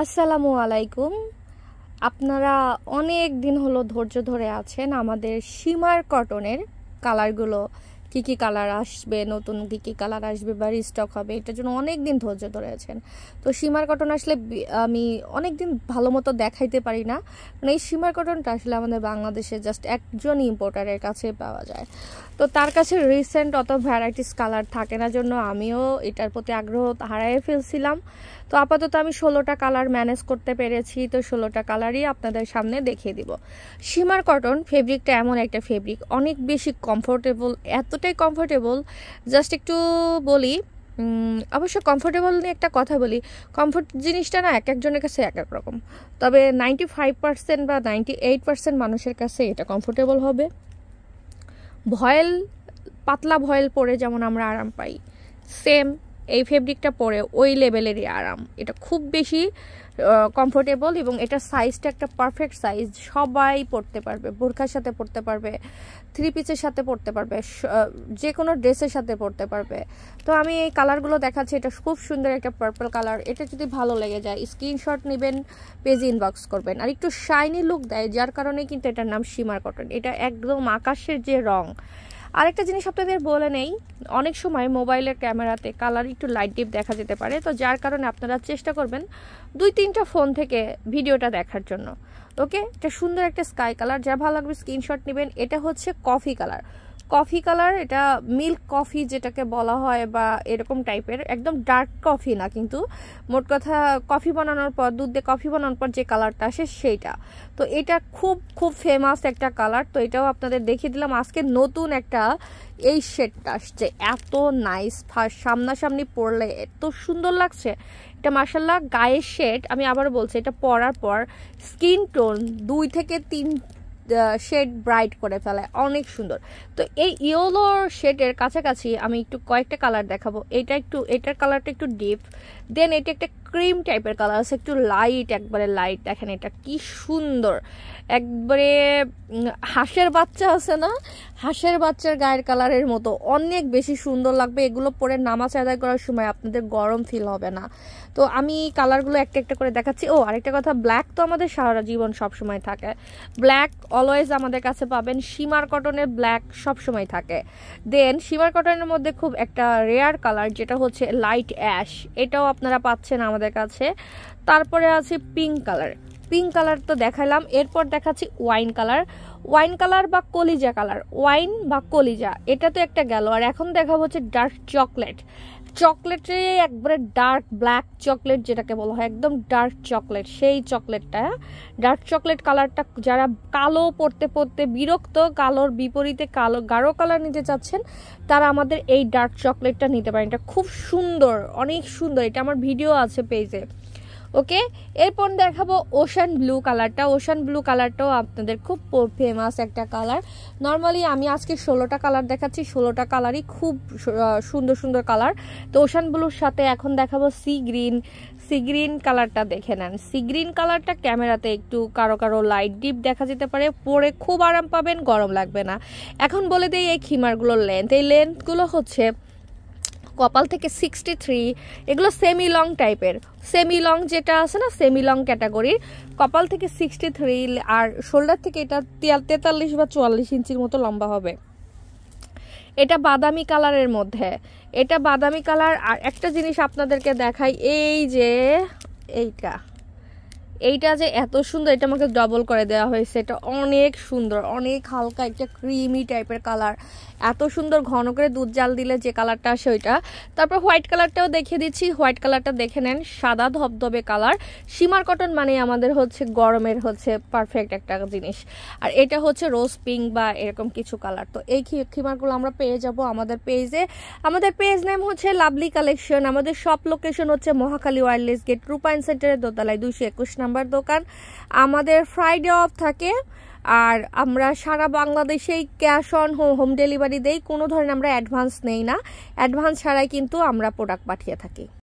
আসসালামু আলাইকুম। আপনারা অনেক দিন হলো ধৈর্য ধরে আছেন আমাদের শিমার কটনের কালারগুলো, কি কালার আসবে, নতুন কি কালার আসবে বা রিস্টক হবে, এটার জন্য অনেক দিন ধৈর্য ধরে আছেন। তো শিমার কটন আসলে আমি অনেক দিন ভালো মতো দেখাইতে পারি না, কারণ এই শিমার কটনটা আসলে আমাদের বাংলাদেশে জাস্ট একজন ইম্পোর্টারের কাছে পাওয়া যায়। তো তার কাছে রিসেন্ট অত ভ্যারাইটিস কালার থাকে না, জন্য আমিও এটার প্রতি আগ্রহ হারিয়ে ফেলছিলাম। তো আপাতত আমি 16টা কালার ম্যানেজ করতে পেরেছি, তো 16টা কালারই আপনাদের সামনে দেখিয়ে দিব। শিমার কটন ফেব্রিকটা এমন একটা ফেব্রিক, অনেক বেশি কমফোর্টেবল, এতটাই কমফোর্টেবল। জাস্ট একটু বলি, অবশ্য কমফোর্টেবল নিয়ে একটা কথা বলি, কমফোর্ট জিনিসটা না এক একজনের কাছে এক এক রকম, তবে 95% বা 98% মানুষের কাছে এটা কমফোর্টেবল হবে। ভয়েল, পাতলা ভয়েল পরে যেমন আমরা আরাম পাই, সেম এই ফেব্রিকটা পরে ওই লেভেলেরই আরাম। এটা খুব বেশি কমফোর্টেবল এবং এটা সাইজটা একটা পারফেক্ট সাইজ, সবাই পরতে পারবে, বোরখার সাথে পরতে পারবে, থ্রি পিসের সাথে পরতে পারবে, যে কোনো ড্রেসের সাথে পরতে পারবে। তো আমি এই কালারগুলো দেখাচ্ছি, এটা খুব সুন্দর একটা পার্পল কালার। এটা যদি ভালো লেগে যায় স্ক্রিনশট নেবেন, পেজে ইনবক্স করবেন। আর একটু শাইনি লুক দেয়, যার কারণে কিন্তু এটার নাম শিমার কটন। এটা একদম আকাশের যে রং। আরেকটা জিনিস আপনাদের বলে নেই, অনেক সময় মোবাইলের ক্যামেরাতে কালার একটু লাইট ডিপ দেখা যেতে পারে, তো যার কারণে আপনারা চেষ্টা করবেন 2-3টা ফোন থেকে ভিডিওটা দেখার জন্য। ওকে, এটা সুন্দর একটা স্কাই কালার, যা ভালো লাগবে স্ক্রিনশট নেবেন। এটা হচ্ছে কফি কালার, কফি কালার, এটা মিল্ক কফি যেটাকে বলা হয় বা এরকম টাইপের, একদম ডার্ক কফি না, কিন্তু মোট কথা কফি বানানোর পর, দুধ দিয়ে কফি বানানোর পর যে কালারটা আসে সেইটা। তো এটা খুব খুব ফেমাস একটা কালার, তো এটাও আপনাদের দেখিয়ে দিলাম। আজকে নতুন একটা এই শেডটা আসছে, এত নাইস, সামনাসামনি পরলে এত সুন্দর লাগছে এটা, মাশাল্লাহ। গায়ের শেড আমি আবার বলছি, এটা পরার পর স্কিন টোন 2 থেকে 3 শেড ব্রাইট করে ফেলে, অনেক সুন্দর। তো এই ইয়েলো শেডের কাছাকাছি আমি একটু কয়েকটা কালার দেখাবো। এটার কালারটা একটু ডিপ, দেন এটা একটা ক্রিম টাইপের কালার আছে, একটু লাইট, একবারে লাইট। দেখেন এটা কি সুন্দর, একবারে হাঁসের বাচ্চা আছে না, হাঁসের বাচ্চার গায়ের কালারের মতো, অনেক বেশি সুন্দর লাগবে। এগুলো পরে নামাজ আদায় করার সময় আপনাদের গরম ফিল হবে না। তো আমি কালারগুলো একটা একটা করে দেখাচ্ছি। ও আরেকটা কথা, ব্ল্যাক তো আমাদের সারা জীবন সবসময় থাকে, ব্ল্যাক অলওয়েজ আমাদের কাছে পাবেন। শিমার কটনের ব্ল্যাক সবসময় থাকে। দেন শিমার কটনের মধ্যে খুব একটা রেয়ার কালার যেটা হচ্ছে লাইট অ্যাশ, এটাও আপনারা পাচ্ছেন আমাদের কাছে। তারপরে আছে পিঙ্ক কালার, পিঙ্ক কালার তো দেখালাম। এরপর দেখাচ্ছি ওয়াইন কালার, ওয়াইন কালার বা কলিজা কালার, ওয়াইন বা কলিজা, এটা তো একটা গেল। আর এখন দেখাবো হচ্ছে ডার্ক চকলেট, চকলেটে একবারে ডার্ক ব্ল্যাক চকলেট যেটাকে বলা হয়, একদম ডার্ক চকলেট, সেই চকলেটটা, ডার্ক চকলেট কালারটা। যারা কালো পড়তে পড়তে বিরক্ত, কালোর বিপরীতে কালো গাঢ় কালার নিতে চাচ্ছেন, তারা আমাদের এই ডার্ক চকলেটটা নিতে পারেন। এটা খুব সুন্দর, অনেক সুন্দর, এটা আমার ভিডিও আছে পেজে। ওকে, এরপর দেখাবো ওশান ব্লু কালারটা। ওশান ব্লু কালারটাও আপনাদের খুব ফেমাস একটা কালার। নর্মালি আমি আজকে 16টা কালার দেখাচ্ছি, 16টা কালারই খুব সুন্দর সুন্দর কালার। তো ওশান ব্লুর সাথে এখন দেখাবো সি গ্রিন, সি গ্রিন কালারটা দেখে নেন। সি গ্রিন কালারটা ক্যামেরাতে একটু কারো কারো লাইট ডিপ দেখা যেতে পারে, পরে খুব আরাম পাবেন, গরম লাগবে না। এখন বলে দিই এই খিমারগুলোর লেন্থ, এই লেন্থগুলো হচ্ছে কপাল থেকে 63, এগুলো সেমি লং টাইপের, সেমি লং যেটা আছে না, সেমি লং ক্যাটাগরির। কপাল থেকে 63 আর শোল্ডার থেকে এটা 43 বা 44 ইঞ্চির মতো লম্বা হবে। এটা বাদামি কালারের মধ্যে, এটা বাদামি কালার। আর একটা জিনিস আপনাদেরকে দেখাই, এই যে এইটা যে এত সুন্দর, এটা আমাকে ডবল করে দেওয়া হয়েছে, এটা অনেক সুন্দর, অনেক হালকা একটা ক্রিমি টাইপের কালার, এত সুন্দর। ঘন করে দুধ জাল দিলে যে কালারটা আসে ওইটা। তারপর হোয়াইট কালারটাও দেখিয়ে দিচ্ছি, হোয়াইট কালারটা দেখে নেন, সাদা ধবধবে কালার। শিমার কটন মানে আমাদের হচ্ছে গরমের হচ্ছে পারফেক্ট একটা জিনিস। আর এটা হচ্ছে রোজ পিঙ্ক বা এরকম কিছু কালার। তো এই খিমারগুলো আমরা পেয়ে যাব আমাদের পেজে। আমাদের পেজ নেম হচ্ছে লাভলি কালেকশন। আমাদের শপ লোকেশন হচ্ছে মহাখালী ওয়্যারলেস গেট, রূপায়ণ সেন্টারের দোতলায় 221 নাম্বার দোকান। আমাদের ফ্রাইডে অফ থাকে, আর আমরা সারা বাংলাদেশেই ক্যাশ অন হোম ডেলিভারি দেই, কোনো ধরনের আমরা অ্যাডভান্স নেই না, অ্যাডভান্স ছাড়াই কিন্তু আমরা প্রোডাক্ট পাঠিয়ে থাকি।